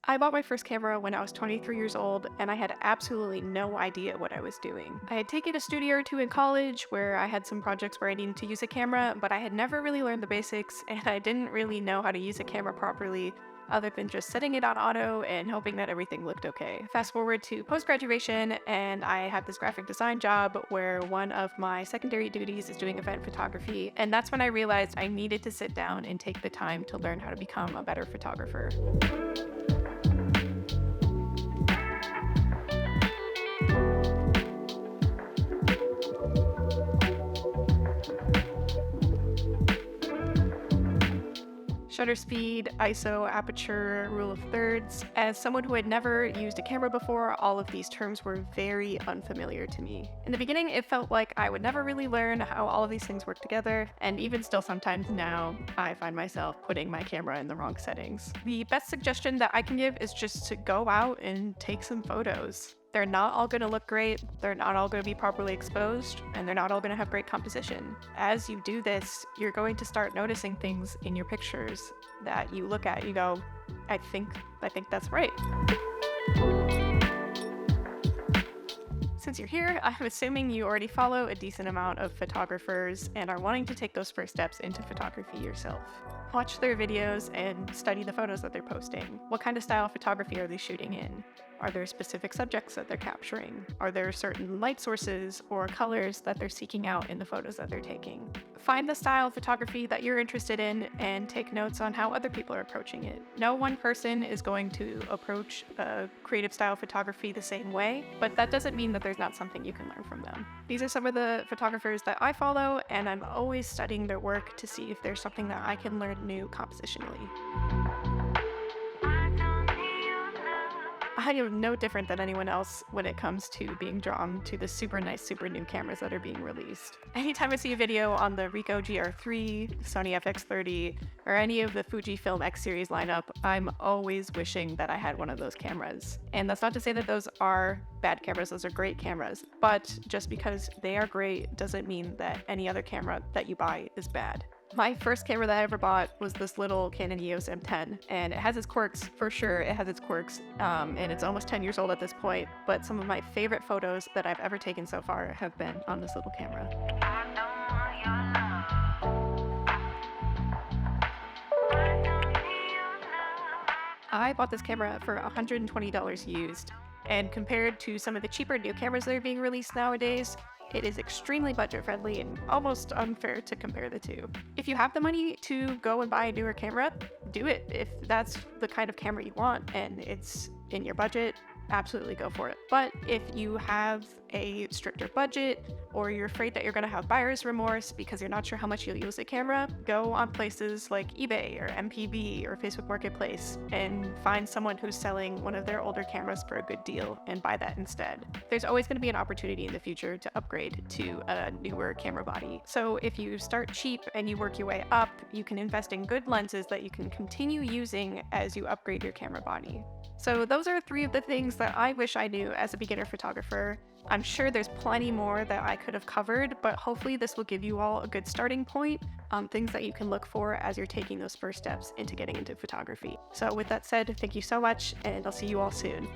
I bought my first camera when I was 23 years old, and I had absolutely no idea what I was doing. I had taken a studio or two in college where I had some projects where I needed to use a camera, but I had never really learned the basics, and I didn't really know how to use a camera properly other than just setting it on auto and hoping that everything looked okay. Fast forward to post-graduation, and I have this graphic design job where one of my secondary duties is doing event photography, and that's when I realized I needed to sit down and take the time to learn how to become a better photographer. Shutter speed, ISO, aperture, rule of thirds. As someone who had never used a camera before, all of these terms were very unfamiliar to me. In the beginning, it felt like I would never really learn how all of these things work together, and even still sometimes now, I find myself putting my camera in the wrong settings. The best suggestion that I can give is just to go out and take some photos. They're not all going to look great, they're not all going to be properly exposed, and they're not all going to have great composition. As you do this, you're going to start noticing things in your pictures that you look at, you go, I think that's right. Since you're here, I'm assuming you already follow a decent amount of photographers and are wanting to take those first steps into photography yourself. Watch their videos and study the photos that they're posting. What kind of style photography are they shooting in? Are there specific subjects that they're capturing? Are there certain light sources or colors that they're seeking out in the photos that they're taking? Find the style of photography that you're interested in and take notes on how other people are approaching it. No one person is going to approach a creative style photography the same way, but that doesn't mean that there's not something you can learn from them. These are some of the photographers that I follow, and I'm always studying their work to see if there's something that I can learn new compositionally. I am no different than anyone else when it comes to being drawn to the super nice, super new cameras that are being released. Anytime I see a video on the Ricoh GR3, Sony FX30, or any of the Fujifilm X series lineup, I'm always wishing that I had one of those cameras. And that's not to say that those are bad cameras, those are great cameras, but just because they are great doesn't mean that any other camera that you buy is bad. My first camera that I ever bought was this little Canon EOS M10, and it has its quirks, for sure, it has its quirks, and it's almost 10 years old at this point, but some of my favorite photos that I've ever taken so far have been on this little camera. I bought this camera for $120 used, and compared to some of the cheaper new cameras that are being released nowadays, it is extremely budget-friendly and almost unfair to compare the two. If you have the money to go and buy a newer camera, do it. If that's the kind of camera you want and it's in your budget, absolutely go for it. But if you have a stricter budget or you're afraid that you're going to have buyer's remorse because you're not sure how much you'll use the camera, go on places like eBay or MPB or Facebook Marketplace and find someone who's selling one of their older cameras for a good deal and buy that instead. There's always going to be an opportunity in the future to upgrade to a newer camera body. So if you start cheap and you work your way up, you can invest in good lenses that you can continue using as you upgrade your camera body. So those are 3 of the things that I wish I knew as a beginner photographer. I'm sure there's plenty more that I could have covered, but hopefully this will give you all a good starting point on things that you can look for as you're taking those first steps into getting into photography. So with that said, thank you so much, and I'll see you all soon.